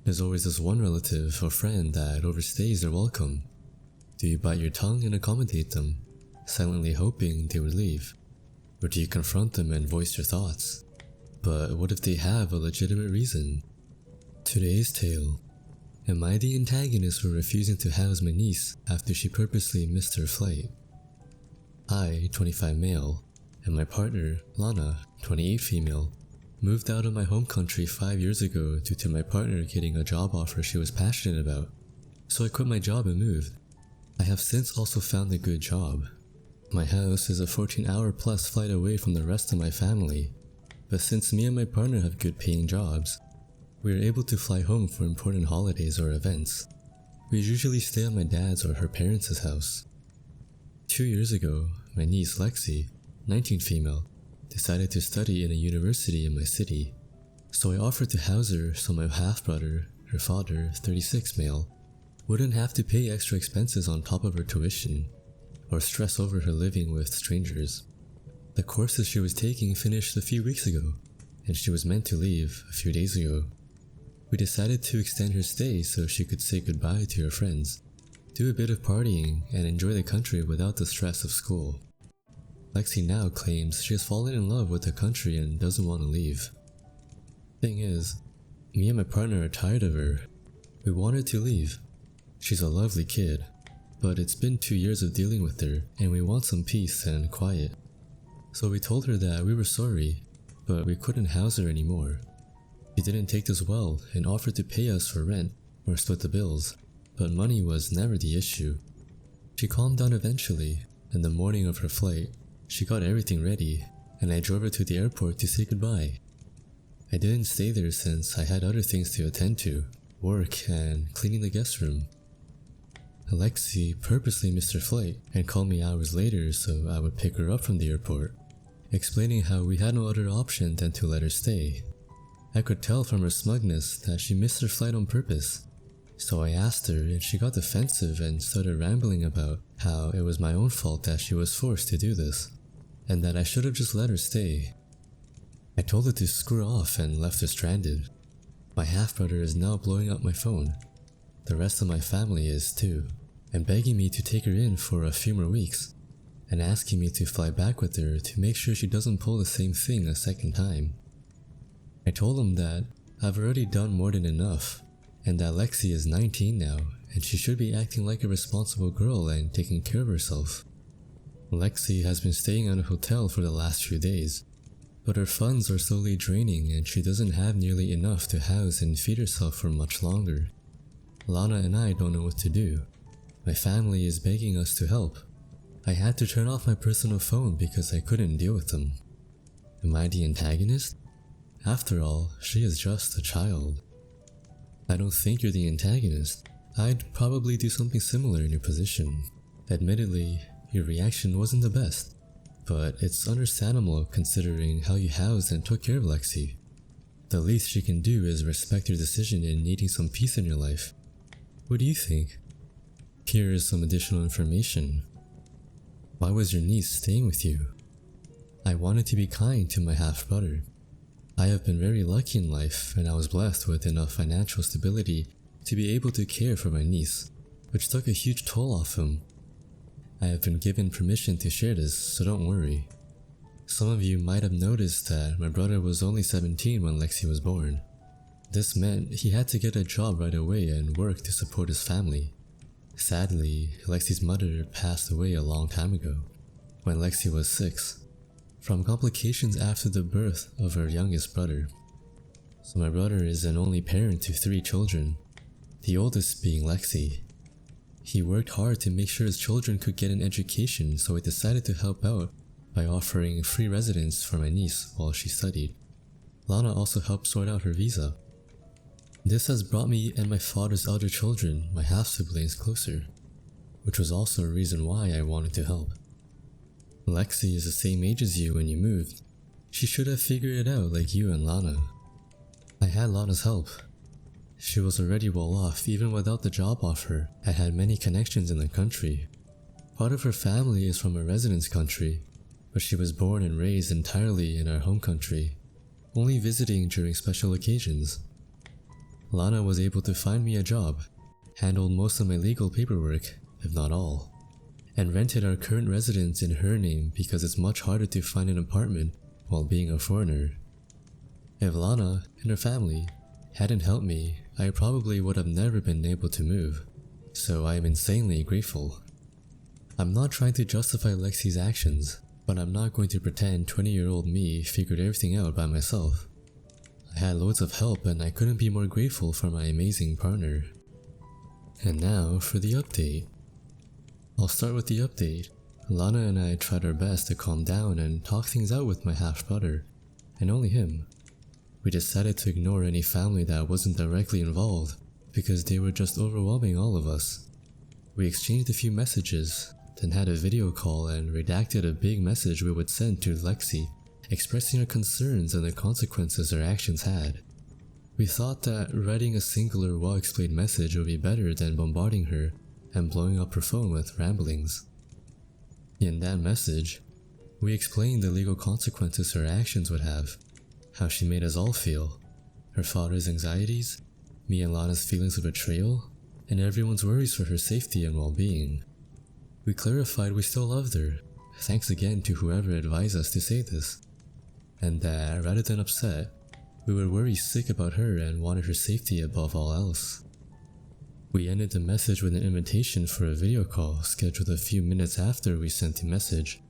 There's always this one relative or friend that overstays their welcome. Do you bite your tongue and accommodate them, silently hoping they would leave? Or do you confront them and voice your thoughts? But what if they have a legitimate reason? Today's tale. Am I the antagonist for refusing to house my niece after she purposely missed her flight? I, 25 male, and my partner, Lana, 28 female, moved out of my home country 5 years ago due to my partner getting a job offer she was passionate about. So I quit my job and moved. I have since also found a good job. My house is a 14-hour plus flight away from the rest of my family, but since me and my partner have good paying jobs, we are able to fly home for important holidays or events. We usually stay at my dad's or her parents' house. 2 years ago, my niece Lexi, 19 female, decided to study in a university in my city, so I offered to house her so my half-brother, her father, 36 male, wouldn't have to pay extra expenses on top of her tuition, or stress over her living with strangers. The courses she was taking finished a few weeks ago, and she was meant to leave a few days ago. We decided to extend her stay so she could say goodbye to her friends, do a bit of partying, and enjoy the country without the stress of school. Lexi now claims she has fallen in love with the country and doesn't want to leave. Thing is, me and my partner are tired of her. We want her to leave. She's a lovely kid, but it's been 2 years of dealing with her and we want some peace and quiet. So we told her that we were sorry, but we couldn't house her anymore. She didn't take this well and offered to pay us for rent or split the bills, but money was never the issue. She calmed down eventually, and the morning of her flight, she got everything ready, and I drove her to the airport to say goodbye. I didn't stay there since I had other things to attend to, work and cleaning the guest room. Alexi purposely missed her flight and called me hours later so I would pick her up from the airport, explaining how we had no other option than to let her stay. I could tell from her smugness that she missed her flight on purpose, so I asked her and she got defensive and started rambling about how it was my own fault that she was forced to do this, and that I should have just let her stay. I told her to screw off and left her stranded. My half-brother is now blowing up my phone. The rest of my family is too, and begging me to take her in for a few more weeks, and asking me to fly back with her to make sure she doesn't pull the same thing a second time. I told them that I've already done more than enough, and that Lexi is 19 now and she should be acting like a responsible girl and taking care of herself. Lexi has been staying at a hotel for the last few days, but her funds are slowly draining and she doesn't have nearly enough to house and feed herself for much longer. Lana and I don't know what to do. My family is begging us to help. I had to turn off my personal phone because I couldn't deal with them. Am I the antagonist? After all, she is just a child. I don't think you're the antagonist. I'd probably do something similar in your position. Admittedly, your reaction wasn't the best, but it's understandable considering how you housed and took care of Lexi. The least she can do is respect your decision in needing some peace in your life. What do you think? Here is some additional information. Why was your niece staying with you? I wanted to be kind to my half-brother. I have been very lucky in life and I was blessed with enough financial stability to be able to care for my niece, which took a huge toll off him. I have been given permission to share this, so don't worry. Some of you might have noticed that my brother was only 17 when Lexi was born. This meant he had to get a job right away and work to support his family. Sadly, Lexi's mother passed away a long time ago, when Lexi was 6, from complications after the birth of her youngest brother. So my brother is an only parent to 3 children, the oldest being Lexi. He worked hard to make sure his children could get an education, so I decided to help out by offering free residence for my niece while she studied. Lana also helped sort out her visa. This has brought me and my father's other children, my half-siblings, closer, which was also a reason why I wanted to help. Lexi is the same age as you when you moved. She should have figured it out like you and Lana. I had Lana's help. She was already well off even without the job offer and had many connections in the country. Part of her family is from a residence country, but she was born and raised entirely in our home country, only visiting during special occasions. Lana was able to find me a job, handled most of my legal paperwork, if not all, and rented our current residence in her name because it's much harder to find an apartment while being a foreigner. If Lana and her family hadn't helped me, I probably would have never been able to move, so I am insanely grateful. I'm not trying to justify Lexi's actions, but I'm not going to pretend 20-year-old me figured everything out by myself. I had loads of help and I couldn't be more grateful for my amazing partner. And now for the update. I'll start with the update. Lana and I tried our best to calm down and talk things out with my half-brother, and only him. We decided to ignore any family that wasn't directly involved because they were just overwhelming all of us. We exchanged a few messages, then had a video call and redacted a big message we would send to Lexi, expressing our concerns and the consequences our actions had. We thought that writing a singular well-explained message would be better than bombarding her and blowing up her phone with ramblings. In that message, we explained the legal consequences her actions would have, how she made us all feel, her father's anxieties, me and Lana's feelings of betrayal, and everyone's worries for her safety and well-being. We clarified we still loved her, thanks again to whoever advised us to say this, and that rather than upset, we were worried sick about her and wanted her safety above all else. We ended the message with an invitation for a video call scheduled a few minutes after we sent the message.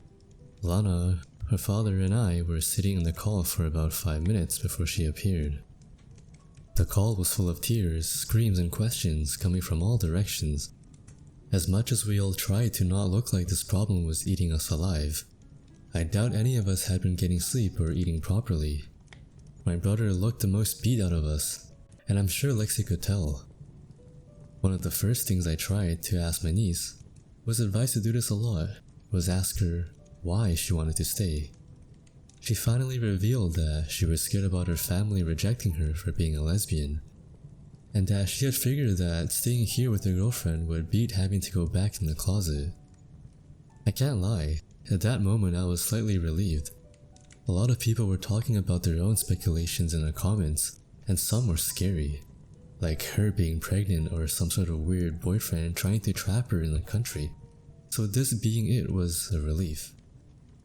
Lana, her father, and I were sitting in the call for about 5 minutes before she appeared. The call was full of tears, screams, and questions coming from all directions. As much as we all tried to not look like this problem was eating us alive, I doubt any of us had been getting sleep or eating properly. My brother looked the most beat out of us, and I'm sure Lexi could tell. One of the first things I tried to ask my niece was advised to do this a lot, was ask her why she wanted to stay. She finally revealed that she was scared about her family rejecting her for being a lesbian, and that she had figured that staying here with her girlfriend would beat having to go back in the closet. I can't lie, at that moment I was slightly relieved. A lot of people were talking about their own speculations in the comments, and some were scary, like her being pregnant or some sort of weird boyfriend trying to trap her in the country. So this being it was a relief.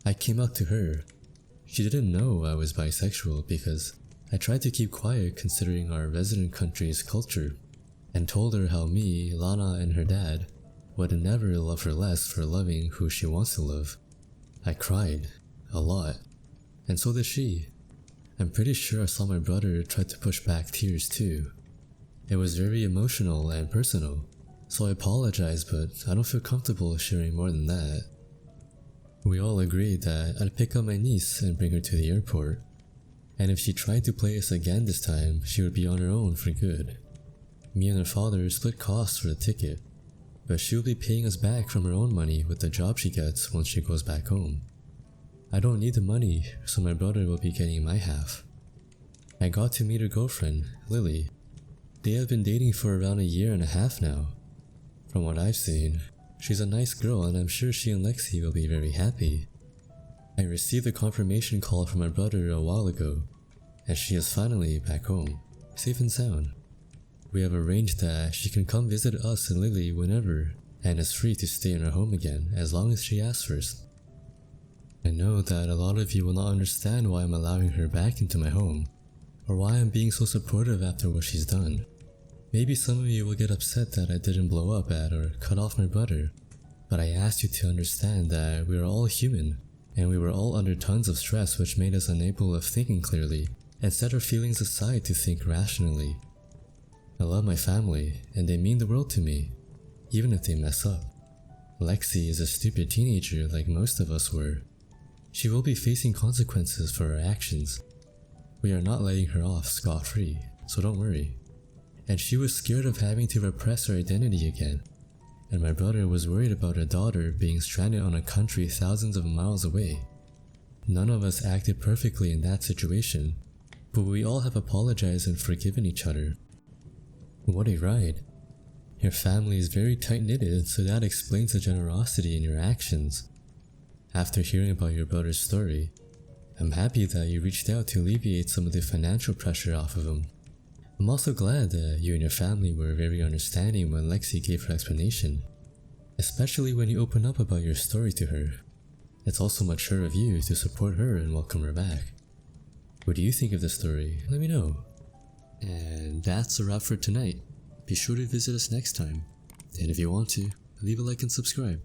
I came out to her. She didn't know I was bisexual because I tried to keep quiet considering our resident country's culture, and told her how me, Lana, and her dad would never love her less for loving who she wants to love. I cried, a lot, and so did she. I'm pretty sure I saw my brother try to push back tears too. It was very emotional and personal, so I apologize, but I don't feel comfortable sharing more than that. We all agreed that I'd pick up my niece and bring her to the airport, and if she tried to play us again this time, she would be on her own for good. Me and her father split costs for the ticket, but she will be paying us back from her own money with the job she gets once she goes back home. I don't need the money, so my brother will be getting my half. I got to meet her girlfriend, Lily. They have been dating for around 1.5 years now. From what I've seen, she's a nice girl and I'm sure she and Lexi will be very happy. I received a confirmation call from my brother a while ago, and she is finally back home, safe and sound. We have arranged that she can come visit us and Lily whenever, and is free to stay in her home again as long as she asks first. I know that a lot of you will not understand why I'm allowing her back into my home, or why I'm being so supportive after what she's done. Maybe some of you will get upset that I didn't blow up at or cut off my brother, but I asked you to understand that we are all human, and we were all under tons of stress which made us unable of thinking clearly, and set our feelings aside to think rationally. I love my family, and they mean the world to me, even if they mess up. Lexi is a stupid teenager like most of us were. She will be facing consequences for her actions. We are not letting her off scot-free, so don't worry. And she was scared of having to repress her identity again, and my brother was worried about her daughter being stranded on a country thousands of miles away. None of us acted perfectly in that situation, but we all have apologized and forgiven each other. What a ride. Your family is very tight-knitted, so that explains the generosity in your actions. After hearing about your brother's story, I'm happy that you reached out to alleviate some of the financial pressure off of him. I'm also glad that you and your family were very understanding when Lexi gave her explanation, especially when you opened up about your story to her. It's also mature of you to support her and welcome her back. What do you think of the story? Let me know. And that's a wrap for tonight. Be sure to visit us next time. And if you want to, leave a like and subscribe.